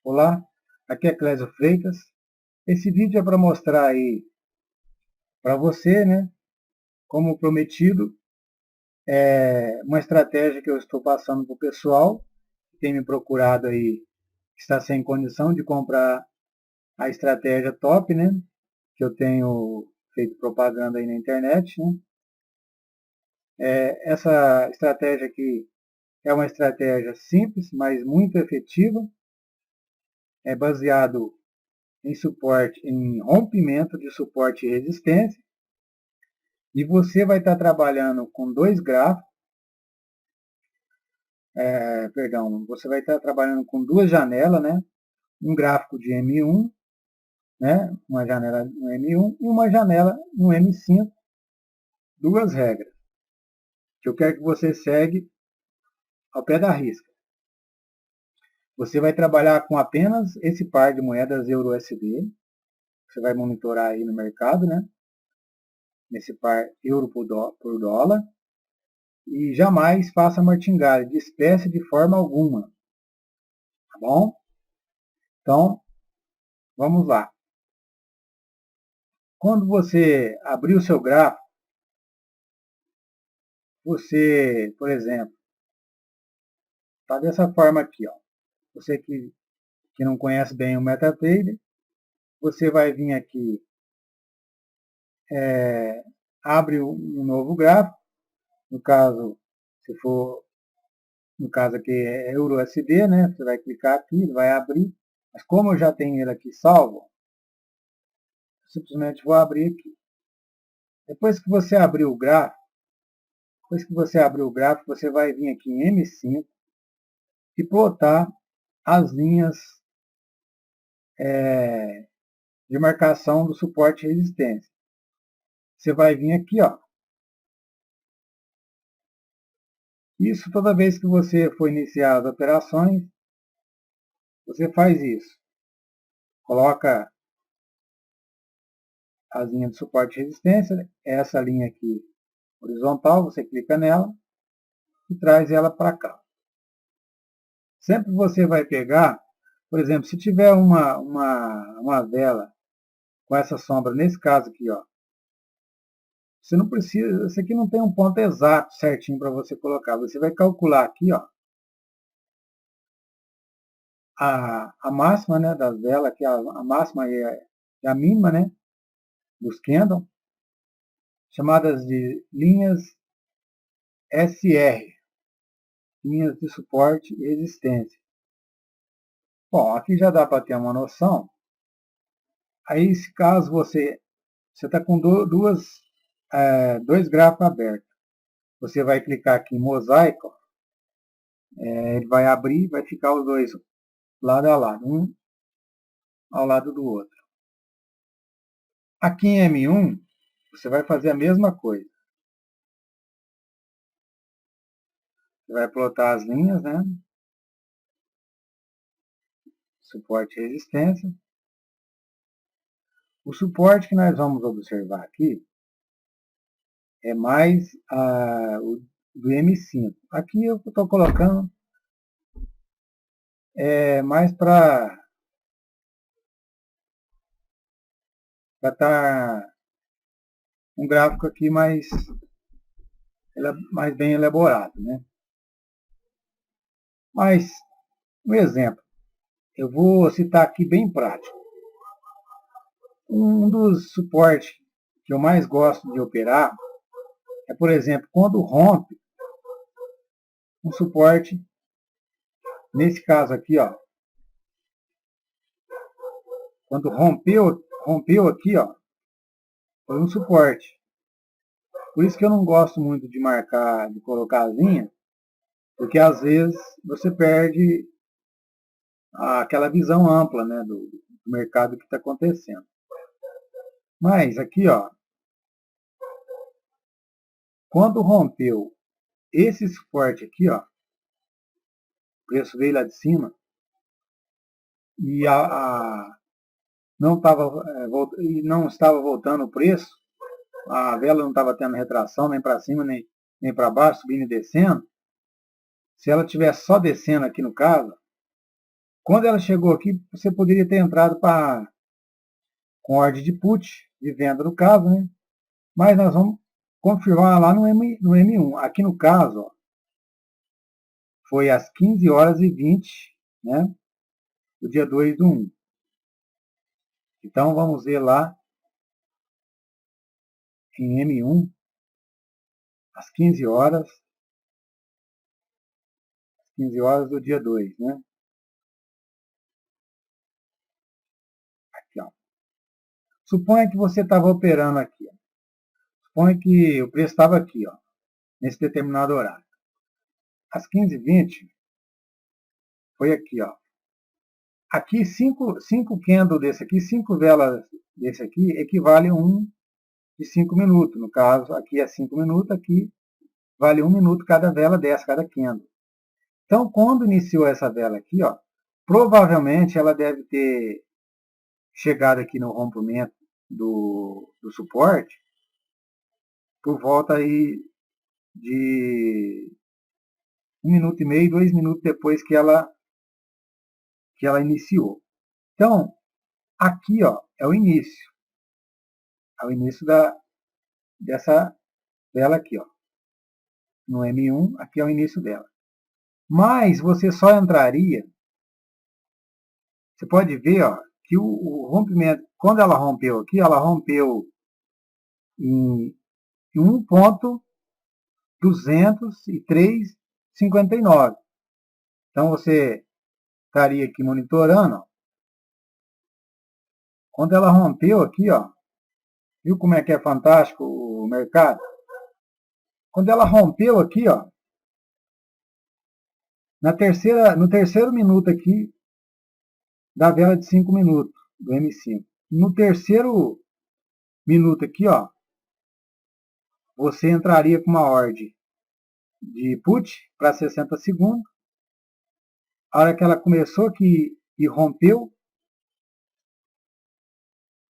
Olá, aqui é Clésio Freitas. Esse vídeo é para mostrar aí para você, né, como prometido, uma estratégia que eu estou passando para o pessoal que tem me procurado aí, que está sem condição de comprar a estratégia top, né, que eu tenho feito propaganda aí na internet, né. Essa estratégia aqui é uma estratégia simples, mas muito efetiva. É baseado em rompimento de suporte e resistência. E você vai estar trabalhando com dois gráficos, você vai estar trabalhando com duas janelas, né? Um gráfico de M1, né? Uma janela no M1 e uma janela no M5, duas regras, que eu quero que você segue ao pé da risca. Você vai trabalhar com apenas esse par de moedas EURUSD, você vai monitorar aí no mercado, né? Nesse par euro por dólar, e jamais faça martingale de espécie de forma alguma, tá bom? Então, vamos lá. Quando você abrir o seu gráfico, você, por exemplo, está dessa forma aqui, ó. Você que não conhece bem o MetaTrader, você vai vir aqui, abre um novo gráfico, no caso, se for, no caso aqui é EURUSD, né? Você vai clicar aqui, ele vai abrir, mas como eu já tenho ele aqui salvo, simplesmente vou abrir aqui. Depois que você abrir o gráfico, você vai vir aqui em M5 e plotar as linhas de marcação do suporte e resistência. Você vai vir aqui, ó. Isso toda vez que você for iniciar as operações, você faz isso. Coloca as linhas de suporte e resistência, essa linha aqui horizontal, você clica nela e traz ela para cá. Sempre você vai pegar, por exemplo, se tiver uma vela com essa sombra, nesse caso aqui, ó, você não precisa, isso aqui não tem um ponto exato certinho para você colocar. Você vai calcular aqui, ó, a máxima, né, das velas, que a máxima é a mínima, né, dos candles, chamadas de linhas SR, linhas de suporte e resistência. Bom, aqui já dá para ter uma noção. Aí, se caso você está com dois gráficos abertos, você vai clicar aqui em mosaico, ele vai abrir, vai ficar os dois lado a lado, um ao lado do outro. Aqui em M1, você vai fazer a mesma coisa. Você vai plotar as linhas, né? Suporte e resistência. O suporte que nós vamos observar aqui é mais o do M5. Aqui eu estou colocando mais para estar um gráfico aqui mais bem elaborado, né? Mas, um exemplo, eu vou citar aqui bem prático. Um dos suportes que eu mais gosto de operar é, por exemplo, quando rompe um suporte, nesse caso aqui, ó, quando rompeu aqui, ó, foi um suporte. Por isso que eu não gosto muito de marcar, de colocar as linhas, porque às vezes você perde aquela visão ampla, né, do mercado que está acontecendo. Mas aqui, ó, quando rompeu esse suporte aqui, ó, o preço veio lá de cima e não estava voltando o preço, a vela não estava tendo retração nem para cima nem para baixo, subindo e descendo. Se ela estiver só descendo aqui no caso, Quando ela chegou aqui, você poderia ter entrado com ordem de put, de venda no caso, né? Mas nós vamos confirmar lá no M1. Aqui no caso, ó, foi às 15 horas e 20, né? Do dia 2/1. Então vamos ver lá em M1, às 15 horas do dia 2, né? Aqui, ó. Suponha que você estava operando aqui, ó. Suponha que o preço estava aqui, ó, nesse determinado horário. Às 15h20, foi aqui, ó. Aqui, 5 candles desse aqui, 5 velas desse aqui, equivale a um de 5 minutos. No caso, aqui é 5 minutos, aqui vale 1 minuto cada vela dessa, cada candle. Então, quando iniciou essa vela aqui, ó, provavelmente ela deve ter chegado aqui no rompimento do suporte por volta aí de 1 minuto e meio, 2 minutos depois que ela iniciou. Então, aqui, ó, é o início. É o início dessa vela aqui, ó. No M1, aqui é o início dela. Mas você só entraria, você pode ver, ó, que o rompimento, quando ela rompeu aqui, ela rompeu em 1.203,59. Então você estaria aqui monitorando, ó. Quando ela rompeu aqui, ó, viu como é que é fantástico o mercado? Quando ela rompeu aqui, ó, no terceiro minuto aqui da vela de 5 minutos, do M5. No terceiro minuto aqui, ó, você entraria com uma ordem de put para 60 segundos. A hora que ela começou aqui e rompeu,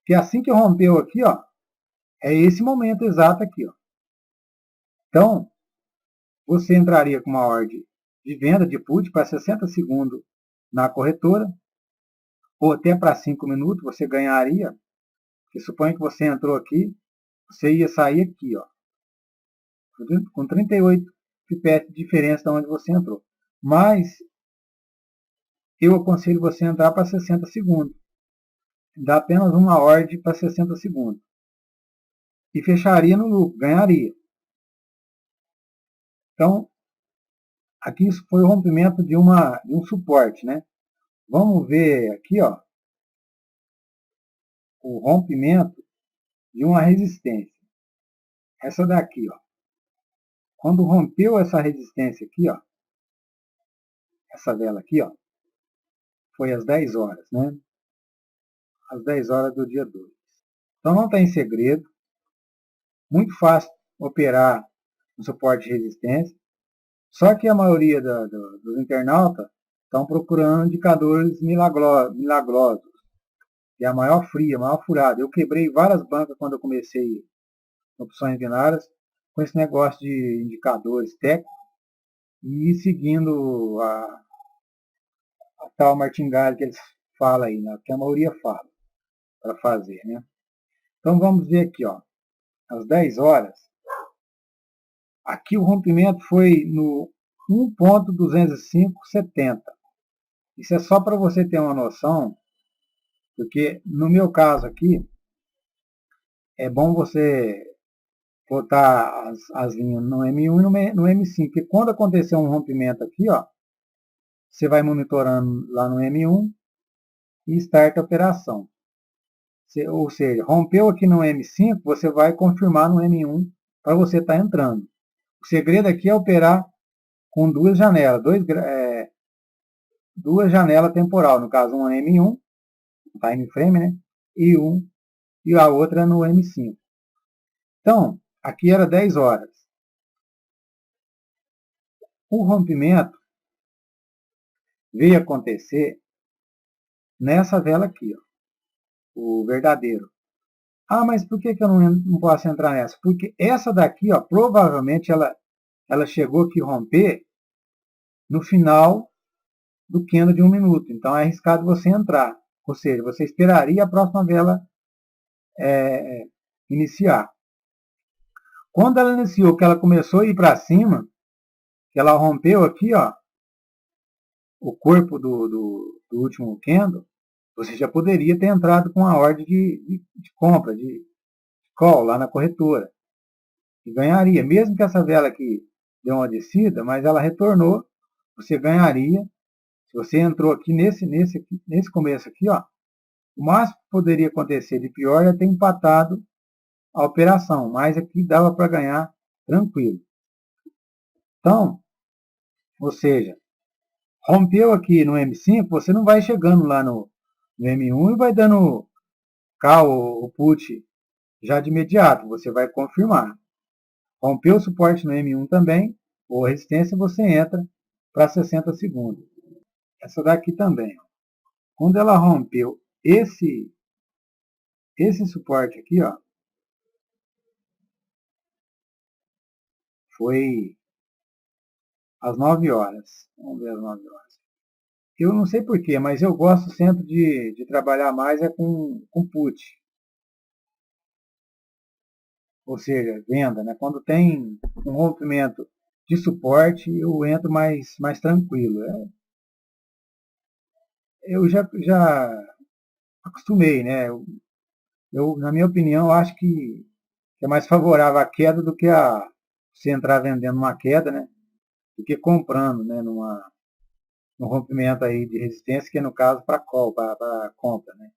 que assim que rompeu aqui, ó, é esse momento exato aqui, ó. Então, você entraria com uma ordem de venda de put para 60 segundos na corretora, ou até para 5 minutos, você ganharia, porque suponha que você entrou aqui, você ia sair aqui, ó, com 38 pipetes de diferença de onde você entrou. Mas eu aconselho você entrar para 60 segundos. Dá apenas uma ordem para 60 segundos. E fecharia no lucro, ganharia. Então, aqui isso foi o rompimento de um suporte, né? Vamos ver aqui, ó, o rompimento de uma resistência. Essa daqui, ó. Quando rompeu essa resistência aqui, ó, essa vela aqui, ó, foi às 10 horas, né? Às 10 horas do dia 2. Então não tem segredo. Muito fácil operar no suporte de resistência. Só que a maioria dos internautas estão procurando indicadores milagrosos. E a maior fria, a maior furada. Eu quebrei várias bancas quando eu comecei opções binárias com esse negócio de indicadores técnicos e seguindo a tal martingale que eles falam aí, né? Que a maioria fala para fazer, né? Então vamos ver aqui, ó, às 10 horas. Aqui o rompimento foi no 1.20570. Isso é só para você ter uma noção, porque no meu caso aqui, é bom você botar as linhas no M1 e no M5, porque quando acontecer um rompimento aqui, ó, você vai monitorando lá no M1 e starta a operação. Ou seja, rompeu aqui no M5, você vai confirmar no M1 para você estar entrando. O segredo aqui é operar com duas janelas, duas janelas temporal, no caso uma M1, time frame, né? E a outra no M5. Então, aqui era 10 horas. O rompimento veio acontecer nessa vela aqui, ó, o verdadeiro. Ah, mas por que eu não posso entrar nessa? Porque essa daqui, ó, provavelmente ela chegou aqui romper no final do candle de 1 minuto. Então é arriscado você entrar. Ou seja, você esperaria a próxima vela iniciar. Quando ela iniciou, que ela começou a ir para cima, que ela rompeu aqui, ó, o corpo do último candle, você já poderia ter entrado com a ordem de compra, de call lá na corretora. E ganharia. Mesmo que essa vela aqui deu uma descida, mas ela retornou, você ganharia. Se você entrou aqui nesse começo aqui, ó, o máximo que poderia acontecer de pior é ter empatado a operação, mas aqui dava para ganhar tranquilo. Então, ou seja, rompeu aqui no M5, você não vai chegando lá no M1 e vai dando call ou put já de imediato, você vai confirmar. Rompeu o suporte no M1 também, ou resistência, você entra para 60 segundos. Essa daqui também. Ó. Quando ela rompeu esse suporte aqui, ó, foi às 9 horas. Vamos ver às 9 horas. Eu não sei porquê, mas eu gosto sempre de trabalhar mais com put. Ou seja, venda. Né? Quando tem um rompimento de suporte, eu entro mais tranquilo. Eu já acostumei, né? Na minha opinião, acho que é mais favorável a queda do que você entrar vendendo uma queda, né? Do que comprando, né? Num rompimento aí de resistência, que é no caso para compra, né?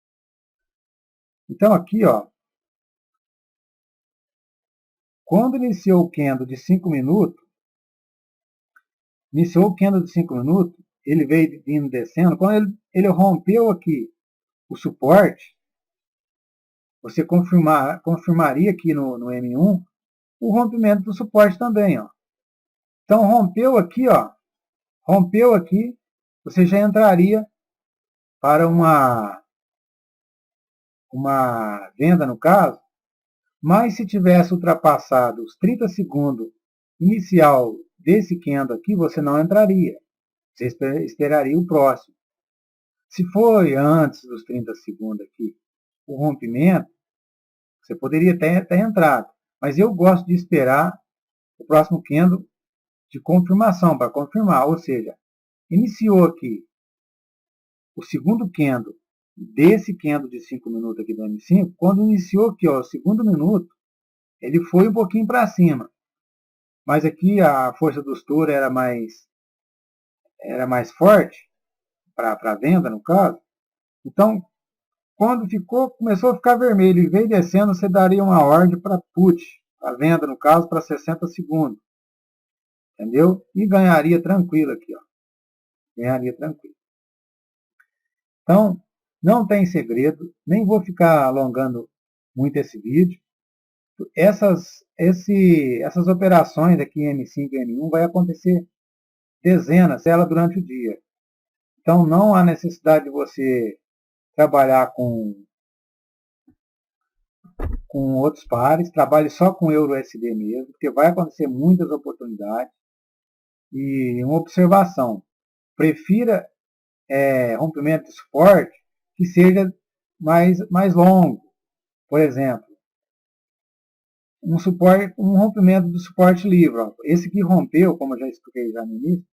Então aqui, ó, quando iniciou o candle de 5 minutos, ele veio vindo descendo, quando ele rompeu aqui o suporte, você confirmaria aqui no M1 o rompimento do suporte também, ó. Então rompeu aqui, ó, você já entraria para uma venda no caso, mas se tivesse ultrapassado os 30 segundos inicial desse candle aqui, você não entraria. Você esperaria o próximo. Se foi antes dos 30 segundos aqui o rompimento, você poderia ter entrado. Mas eu gosto de esperar o próximo candle de confirmação, para confirmar. Ou seja, iniciou aqui o segundo candle desse candle de 5 minutos aqui do M5, quando iniciou aqui, ó, o segundo minuto, ele foi um pouquinho para cima. Mas aqui a força dos touros era mais forte, para venda no caso. Então, quando começou a ficar vermelho e veio descendo, você daria uma ordem para put, para venda no caso, para 60 segundos. Entendeu? E ganharia tranquilo aqui, ó. Ganharia tranquilo. Então, não tem segredo, nem vou ficar alongando muito esse vídeo. Essas operações aqui M5 e M1 vai acontecer dezenas delas durante o dia. Então não há necessidade de você trabalhar com outros pares, trabalhe só com EURUSD mesmo, porque vai acontecer muitas oportunidades. E uma observação, prefira rompimento de suporte que seja mais longo. Por exemplo, um rompimento do suporte livre. Ó. Esse que rompeu, como eu já expliquei já no início,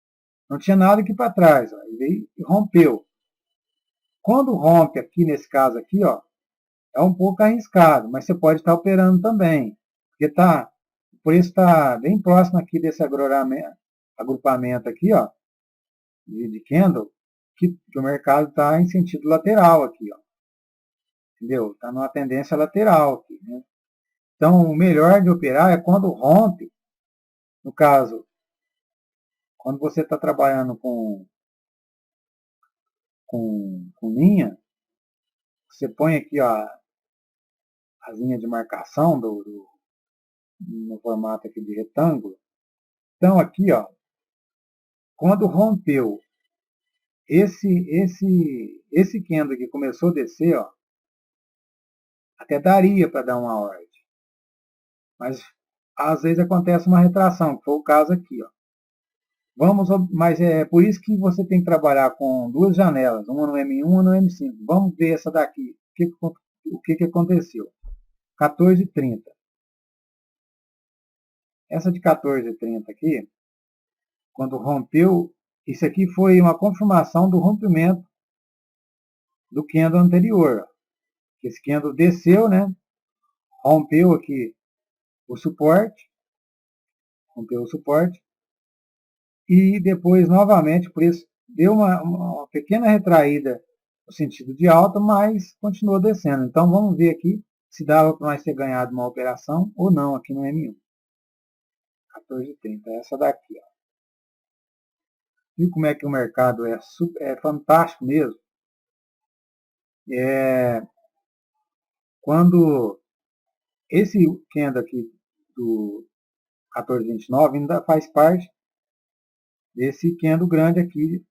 não tinha nada aqui para trás. Ó. Ele rompeu. Quando rompe aqui, nesse caso aqui, ó, é um pouco arriscado, mas você pode estar operando também. Porque por isso está bem próximo aqui desse agrupamento aqui, ó, de candle, que o mercado está em sentido lateral aqui, ó. Entendeu? Está numa tendência lateral aqui, né? Então, o melhor de operar é quando rompe, no caso, quando você está trabalhando com linha, você põe aqui ó, a linha de marcação no formato aqui de retângulo. Então, aqui, ó, quando rompeu esse candle que começou a descer, ó, até daria para dar uma ordem. Mas, às vezes, acontece uma retração, que foi o caso aqui, ó. Mas é por isso que você tem que trabalhar com duas janelas, uma no M1 e uma no M5. Vamos ver essa daqui. O que aconteceu? 14h30. Essa de 14h30 aqui, quando rompeu, isso aqui foi uma confirmação do rompimento do candle anterior. Esse candle desceu, né? Rompeu aqui o suporte, e depois novamente, por isso, deu uma pequena retraída no sentido de alta, mas continuou descendo. Então vamos ver aqui se dava para nós ter ganhado uma operação ou não aqui no M1. 14h30, essa daqui. Ó. Viu como é que o mercado é fantástico mesmo? Quando esse candle aqui do 14,29 ainda faz parte desse candle grande aqui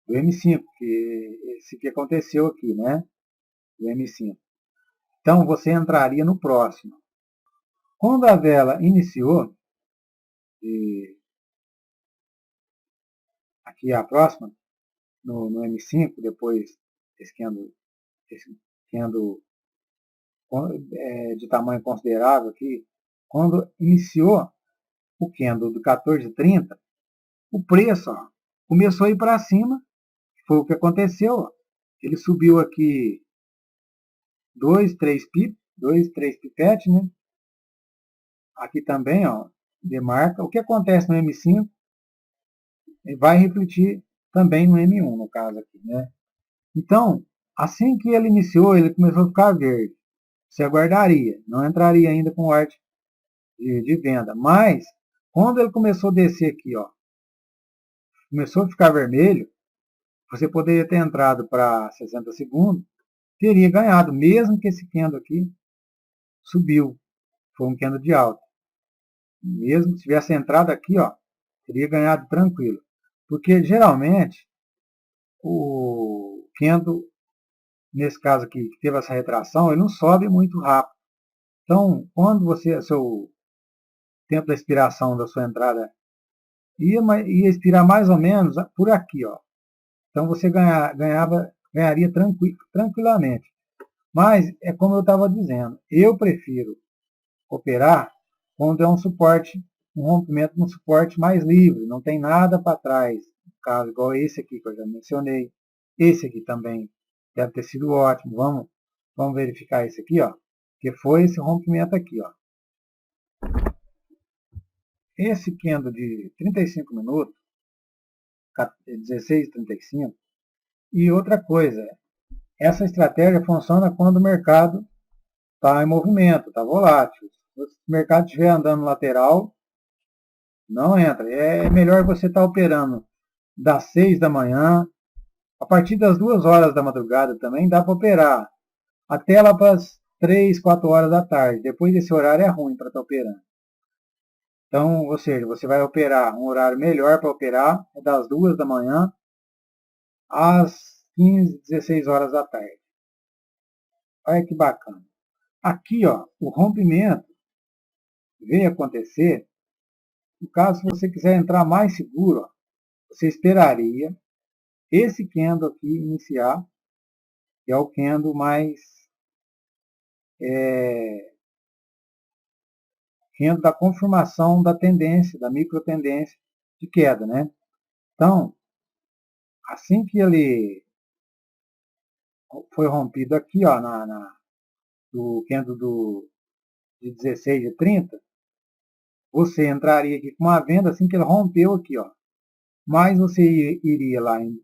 do M5, que esse que aconteceu aqui, né? Do M5. Então você entraria no próximo. Quando a vela iniciou, aqui a próxima, no M5, depois esse candle de tamanho considerável aqui, quando iniciou o candle do 14,30, o preço começou a ir para cima, foi o que aconteceu. Ó. Ele subiu aqui 2, 3 pipetes, né? Aqui também, ó, demarca. O que acontece no M5 vai refletir também no M1, no caso aqui, né? Então, assim que ele iniciou, ele começou a ficar verde. Você aguardaria, não entraria ainda com arte de venda. Mas, quando ele começou a descer aqui, ó, começou a ficar vermelho, você poderia ter entrado para 60 segundos, teria ganhado, mesmo que esse candle aqui subiu. Foi um candle de alta. Mesmo se tivesse entrado aqui, ó, teria ganhado tranquilo. Porque, geralmente, o candle, nesse caso aqui, que teve essa retração, ele não sobe muito rápido. Então, quando seu tempo da expiração da sua entrada ia expirar mais ou menos por aqui, ó. Então você ganharia tranquilamente. Mas é como eu estava dizendo, eu prefiro operar quando é um suporte, um rompimento no suporte mais livre, não tem nada para trás. No caso, igual esse aqui que eu já mencionei, esse aqui também deve ter sido ótimo. Vamos verificar esse aqui, ó, que foi esse rompimento aqui, ó. Esse candle de 35 minutos, 16h35, e outra coisa, essa estratégia funciona quando o mercado está em movimento, está volátil. Se o mercado estiver andando lateral, não entra. É melhor você estar operando das 6 da manhã, a partir das 2 horas da madrugada também dá para operar, até lá para as 3, 4 horas da tarde. Depois desse horário é ruim para estar operando. Então, ou seja, você vai operar um horário melhor para operar, é das 2 da manhã às 15, 16 horas da tarde. Olha que bacana. Aqui, ó, o rompimento veio acontecer. No caso, se você quiser entrar mais seguro, ó, você esperaria esse candle aqui iniciar, que é o candle mais candle da confirmação da tendência, da micro tendência de queda, né? Então, assim que ele foi rompido aqui, ó, do candle de 16h30, você entraria aqui com uma venda assim que ele rompeu aqui, ó. Mas você iria lá em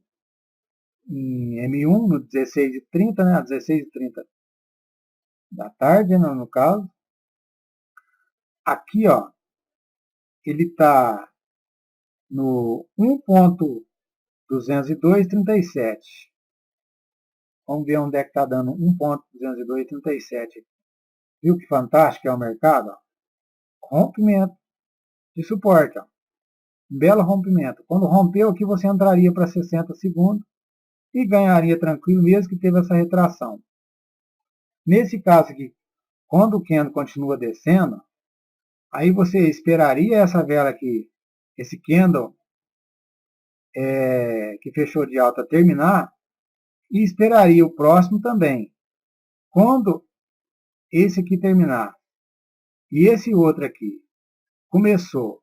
M1 no 16h30, né? 16h30 da tarde, né, no caso. Aqui, ó, ele está no 1.20237. Vamos ver onde é que está dando 1.20237. Viu que fantástico é o mercado? Ó? Rompimento de suporte. Ó. Um belo rompimento. Quando rompeu aqui, você entraria para 60 segundos e ganharia tranquilo, mesmo que teve essa retração. Nesse caso aqui, quando o candle continua descendo, aí você esperaria essa vela aqui, esse candle que fechou de alta terminar e esperaria o próximo também. Quando esse aqui terminar e esse outro aqui começou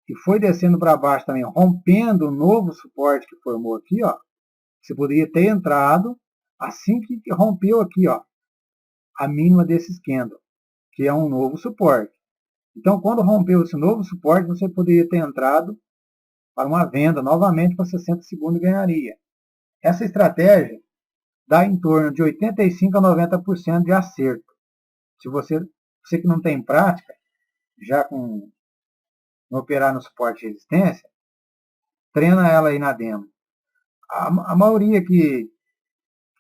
e foi descendo para baixo também, rompendo o novo suporte que formou aqui, ó, você poderia ter entrado assim que rompeu aqui, ó, a mínima desse candle, que é um novo suporte. Então, quando rompeu esse novo suporte, você poderia ter entrado para uma venda novamente para 60 segundos e ganharia. Essa estratégia dá em torno de 85 a 90% de acerto. Se você que não tem prática, já com operar no suporte de resistência, treina ela aí na demo. A maioria que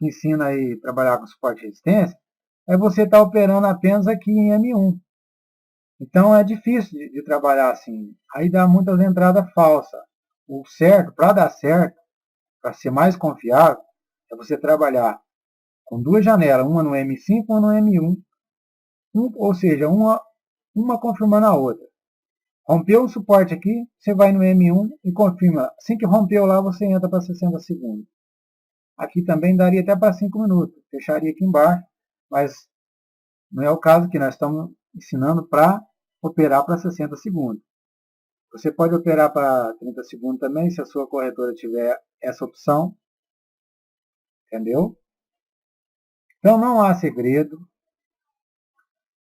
ensina aí a trabalhar com suporte de resistência é você estar operando apenas aqui em M1. Então é difícil de trabalhar assim. Aí dá muitas entradas falsas. O certo, para dar certo, para ser mais confiável, é você trabalhar com duas janelas, uma no M5 e uma no M1. Ou seja, uma confirmando a outra. Rompeu o suporte aqui, você vai no M1 e confirma. Assim que rompeu lá, você entra para 60 segundos. Aqui também daria até para 5 minutos. Fecharia aqui embaixo, mas não é o caso que nós estamos ensinando para operar para 60 segundos. Você pode operar para 30 segundos também, se a sua corretora tiver essa opção. Entendeu? Então não há segredo.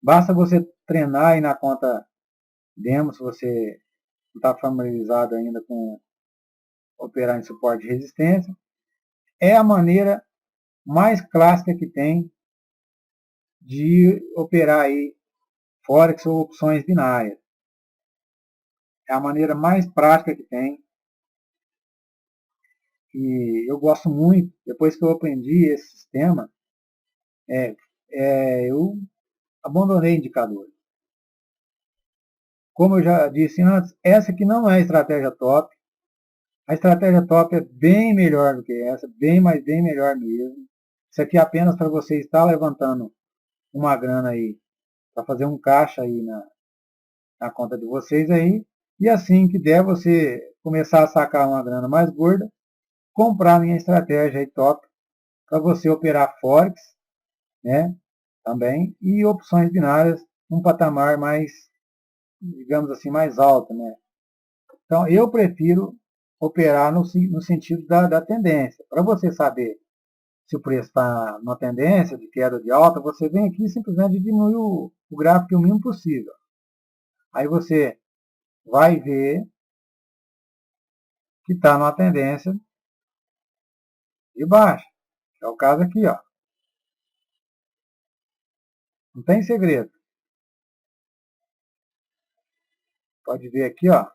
Basta você treinar aí na conta demo, se você não está familiarizado ainda com operar em suporte de resistência. É a maneira mais clássica que tem de operar aí Forex ou opções binárias. É a maneira mais prática que tem. E eu gosto muito, depois que eu aprendi esse sistema, eu abandonei indicadores. Como eu já disse antes, essa aqui não é a estratégia top. A estratégia top é bem melhor do que essa, bem melhor mesmo. Isso aqui é apenas para você estar levantando uma grana aí, para fazer um caixa aí na conta de vocês aí. E assim que der, você começar a sacar uma grana mais gorda, comprar minha estratégia aí top, para você operar Forex, né? Também, e opções binárias, um patamar mais, digamos assim, mais alto, né? Então, eu prefiro operar no sentido da tendência. Para você saber se o preço está numa tendência de queda ou de alta, você vem aqui e simplesmente diminui o gráfico o mínimo possível. Aí você vai ver que está numa tendência de baixa. É o caso aqui, ó. Não tem segredo. Pode ver aqui, ó.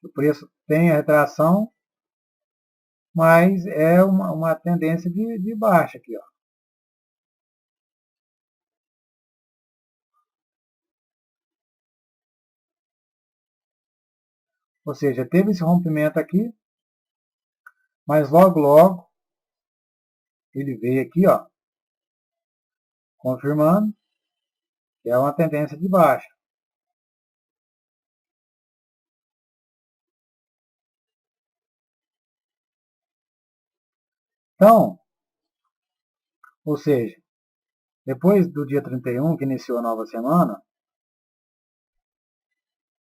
O preço tem a retração, mas é uma tendência de baixa aqui, ó. Ou seja, teve esse rompimento aqui, mas logo ele veio aqui, ó, confirmando que é uma tendência de baixa. Então, ou seja, depois do dia 31, que iniciou a nova semana,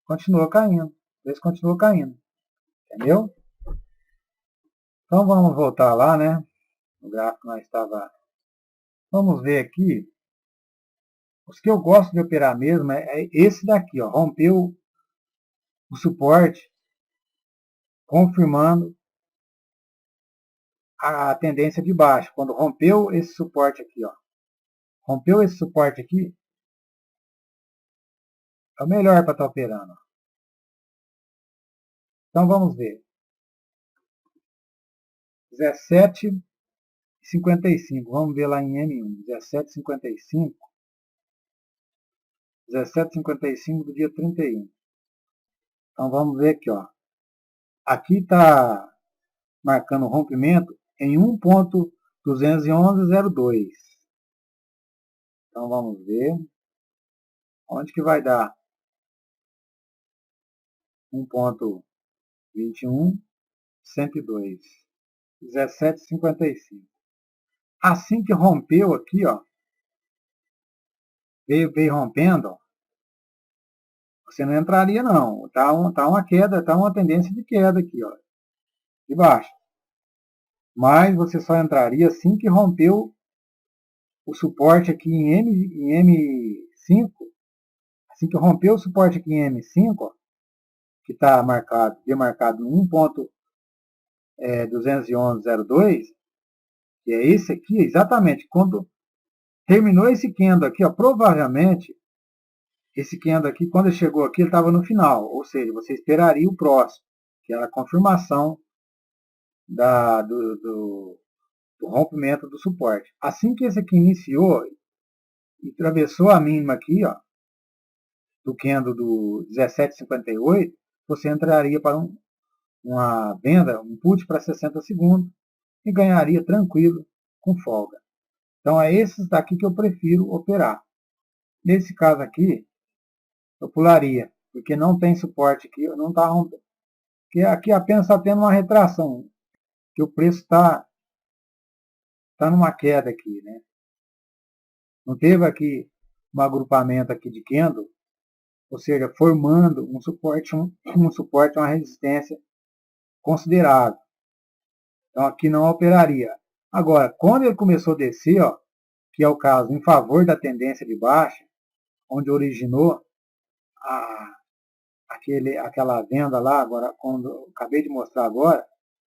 continuou caindo. O preço continuou caindo. Entendeu? Então vamos voltar lá, né? O gráfico nós estava. Vamos ver aqui. Os que eu gosto de operar mesmo é esse daqui, ó. Rompeu o suporte, confirmando a tendência de baixo. Quando rompeu esse suporte aqui, ó. Rompeu esse suporte aqui, é o melhor para estar operando. Então vamos ver. 17,55. Vamos ver lá em M1. 17,55. 17,55 do dia 31. Então vamos ver aqui, ó. Aqui está marcando o rompimento em 1.211,02. Então vamos ver onde que vai dar. 1.21, 102, 17,55. Assim que rompeu aqui, ó, veio rompendo, ó, você não entraria não. Tá uma queda, tá uma tendência de queda aqui, ó, de baixo. Mas você só entraria assim que rompeu o suporte aqui em M5. Assim que rompeu o suporte aqui em M5, ó, que está demarcado no 1.211,02, que é esse aqui, exatamente, quando terminou esse candle aqui, ó, provavelmente, esse candle aqui, quando ele chegou aqui, ele estava no final, ou seja, você esperaria o próximo, que era a confirmação do rompimento do suporte. Assim que esse aqui iniciou e atravessou a mínima aqui, ó, do candle do 17,58, você entraria para uma venda, um put para 60 segundos e ganharia tranquilo, com folga. Então é esses daqui que eu prefiro operar. Nesse caso aqui, eu pularia, porque não tem suporte aqui, não está rompendo. Porque aqui apenas está tendo uma retração, que o preço está numa queda aqui, né? Não teve aqui um agrupamento aqui de candle, ou seja, formando um suporte, uma resistência considerável. Então aqui não operaria. Agora, quando ele começou a descer, ó, que é o caso em favor da tendência de baixa, onde originou aquela venda lá, agora, quando eu acabei de mostrar agora,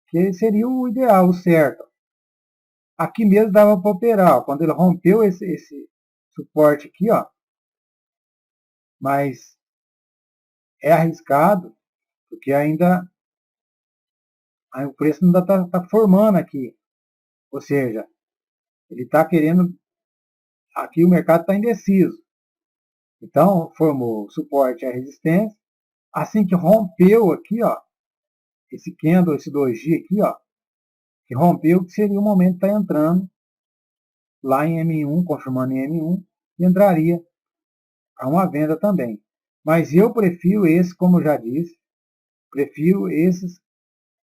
que seria o ideal, o certo. Aqui mesmo dava para operar, ó, quando ele rompeu esse suporte aqui, ó, mas é arriscado, porque ainda o preço ainda está formando aqui. Ou seja, ele está querendo. Aqui o mercado está indeciso. Então, formou suporte e resistência. Assim que rompeu aqui, ó, esse candle, esse 2G aqui, ó, que rompeu, que seria o momento de estar entrando lá em M1, confirmando em M1, e entraria a uma venda também. Mas eu prefiro esse, como eu já disse, prefiro esses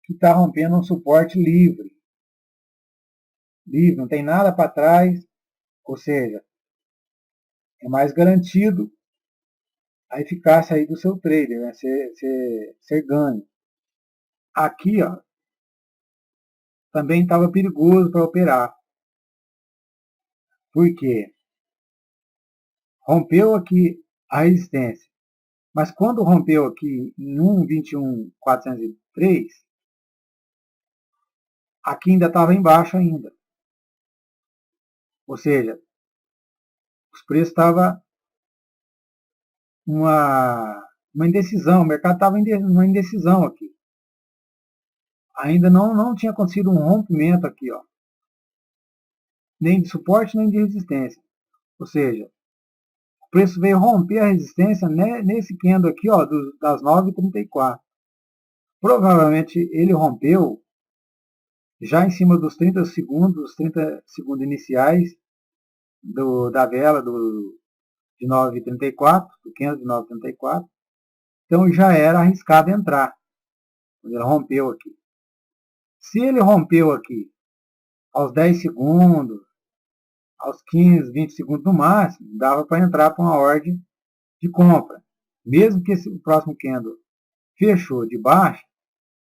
que está rompendo um suporte livre. Livre, não tem nada para trás, ou seja, é mais garantido a eficácia aí do seu trader, né? ser ganho. Aqui, ó, também estava perigoso para operar. Por quê? Rompeu aqui a resistência. Mas quando rompeu aqui em 1,21,403, aqui ainda estava embaixo ainda. Ou seja, os preços estavam uma indecisão, o mercado estava numa indecisão aqui. Ainda não tinha acontecido um rompimento aqui, ó. Nem de suporte, nem de resistência. Ou seja, o preço veio romper a resistência nesse candle aqui, ó, das 9,34. Provavelmente ele rompeu já em cima dos 30 segundos, os 30 segundos iniciais da vela de 9,34, do candle de 9,34. Então já era arriscado entrar, quando ele rompeu aqui. Se ele rompeu aqui aos 10 segundos, aos 15, 20 segundos no máximo, dava para entrar para uma ordem de compra. Mesmo que o próximo candle fechou de baixo,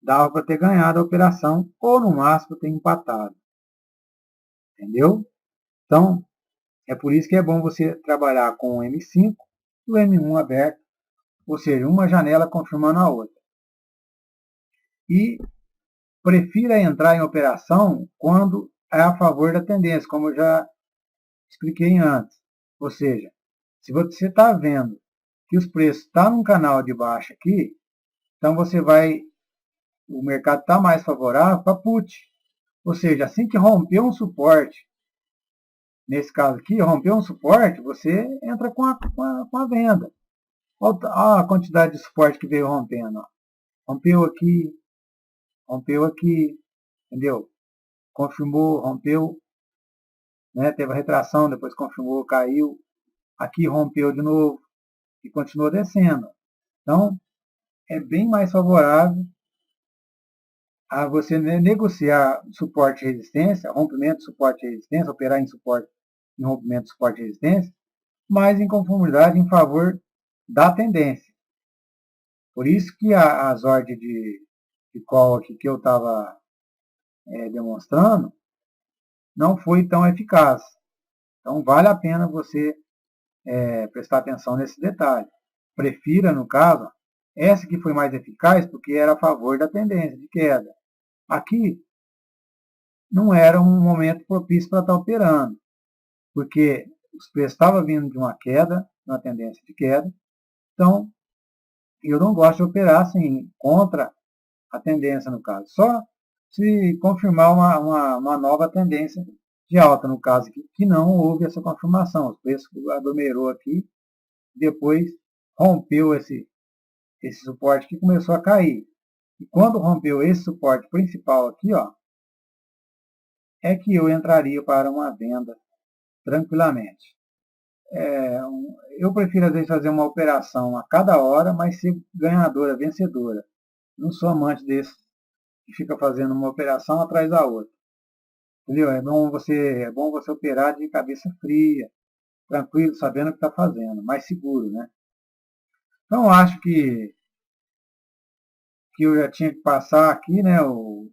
dava para ter ganhado a operação ou no máximo ter empatado. Entendeu? Então, é por isso que é bom você trabalhar com o M5 e o M1 aberto, ou seja, uma janela confirmando a outra. E prefira entrar em operação quando é a favor da tendência, como eu já expliquei antes. Ou seja, se você está vendo que os preços estão num canal de baixa aqui, então o mercado está mais favorável para put. Ou seja, assim que romper um suporte, nesse caso aqui, rompeu um suporte, você entra com a venda. Olha a quantidade de suporte que veio rompendo. Ó. Rompeu aqui, entendeu? Confirmou, rompeu, né? Teve a retração, depois confirmou, caiu. Aqui rompeu de novo e continuou descendo. Então, é bem mais favorável a você negociar suporte e resistência, rompimento, suporte e resistência, operar em rompimento, suporte e resistência, mas em conformidade em favor da tendência. Por isso que as ordens de call aqui que eu estava demonstrando não foi tão eficaz. Então vale a pena você prestar atenção nesse detalhe. Prefira, no caso, essa que foi mais eficaz porque era a favor da tendência de queda. Aqui não era um momento propício para estar operando, porque os preços estavam vindo de uma queda, uma tendência de queda. Então, eu não gosto de operar assim, contra a tendência, no caso. Só se confirmar uma nova tendência de alta, no caso aqui, que não houve essa confirmação. Os preços aglomerou aqui, depois rompeu esse suporte que começou a cair. E quando rompeu esse suporte principal aqui, ó, é que eu entraria para uma venda tranquilamente. Eu prefiro, às vezes, fazer uma operação a cada hora, mas ser ganhadora, vencedora. Não sou amante desse que fica fazendo uma operação atrás da outra. Entendeu? É bom você operar de cabeça fria, tranquilo, sabendo o que está fazendo, mais seguro, né? Então, acho que eu já tinha que passar aqui, né, o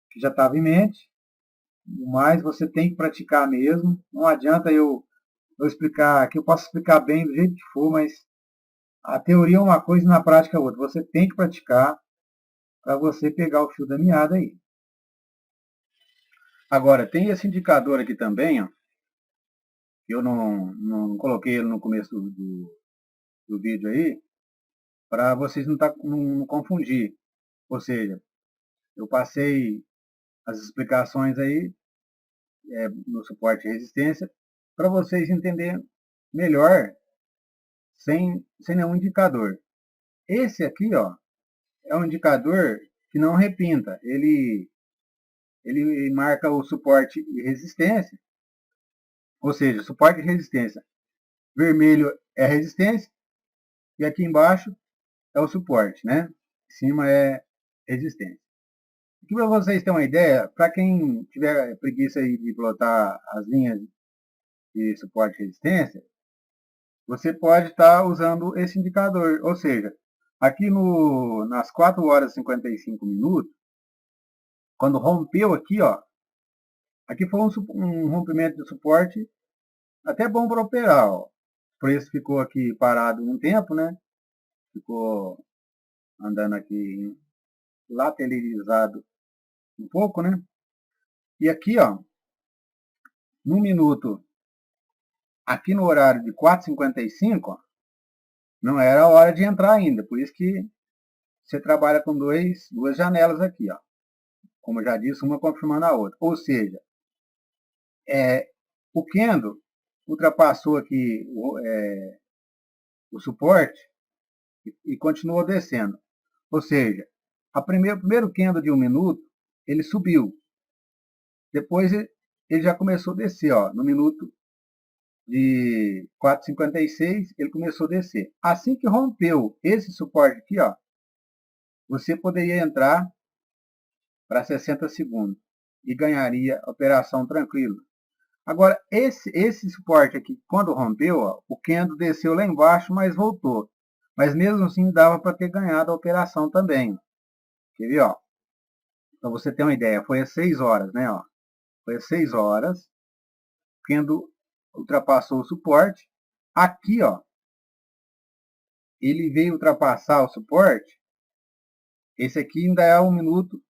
que já estava em mente. Mas você tem que praticar mesmo. Não adianta eu explicar, que eu posso explicar bem do jeito que for, mas a teoria é uma coisa e na prática é outra. Você tem que praticar para você pegar o fio da meada aí. Agora, tem esse indicador aqui também, ó, que eu não coloquei ele no começo do vídeo aí, para vocês não confundir. Ou seja, eu passei as explicações aí no suporte e resistência para vocês entenderem melhor sem nenhum indicador. Esse aqui, ó, é um indicador que não repinta. Ele marca o suporte e resistência, ou seja, suporte e resistência. Vermelho é resistência e aqui embaixo é o suporte, né? Em cima é resistência. Aqui para vocês terem uma ideia, para quem tiver preguiça aí de plotar as linhas de suporte e resistência, você pode estar usando esse indicador, ou seja, aqui nas 4 horas e 55 minutos, quando rompeu aqui, ó, aqui foi um rompimento de suporte até bom para operar, ó. O preço ficou aqui parado um tempo, né? Ficou andando aqui lateralizado um pouco, né? E aqui, ó, no minuto, aqui no horário de 4h55, ó, não era a hora de entrar ainda, por isso que você trabalha com duas janelas aqui, ó. Como eu já disse, uma confirmando a outra. Ou seja, o candle ultrapassou aqui o suporte e continuou descendo. Ou seja, o primeiro candle de 1 minuto, ele subiu. Depois ele já começou a descer, ó, no minuto de 4h56, ele começou a descer. Assim que rompeu esse suporte aqui, ó, você poderia entrar para 60 segundos e ganharia a operação tranquilo. Agora, esse suporte aqui, quando rompeu, ó, o candle desceu lá embaixo, mas voltou. Mas mesmo assim, dava para ter ganhado a operação também. Quer ver, ó? Para você ter uma ideia, foi às 6 horas, né? Ó. Foi às 6 horas, o candle ultrapassou o suporte. Aqui, ó, ele veio ultrapassar o suporte. Esse aqui ainda é 1 minuto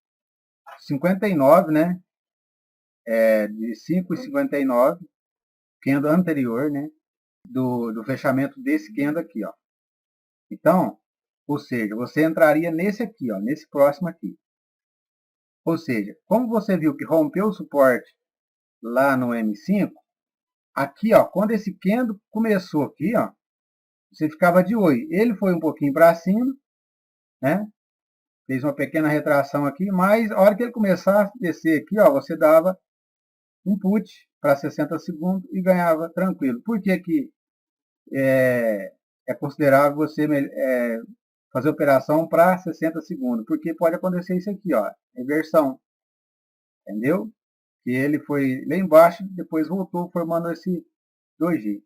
59, né? De 5h59, candle anterior, né? Do fechamento desse candle aqui, ó. Então, ou seja, você entraria nesse aqui, ó, nesse próximo aqui. Ou seja, como você viu que rompeu o suporte lá no M5, aqui, ó, quando esse candle começou aqui, ó, você ficava de olho. Ele foi um pouquinho para cima, né? Fez uma pequena retração aqui, mas a hora que ele começar a descer aqui, ó, você dava um put para 60 segundos e ganhava tranquilo. Por que que é considerável você fazer operação para 60 segundos, porque pode acontecer isso aqui, ó, reversão, entendeu? Que ele foi lá embaixo, depois voltou formando esse 2G.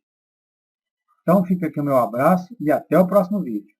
Então fica aqui o meu abraço e até o próximo vídeo.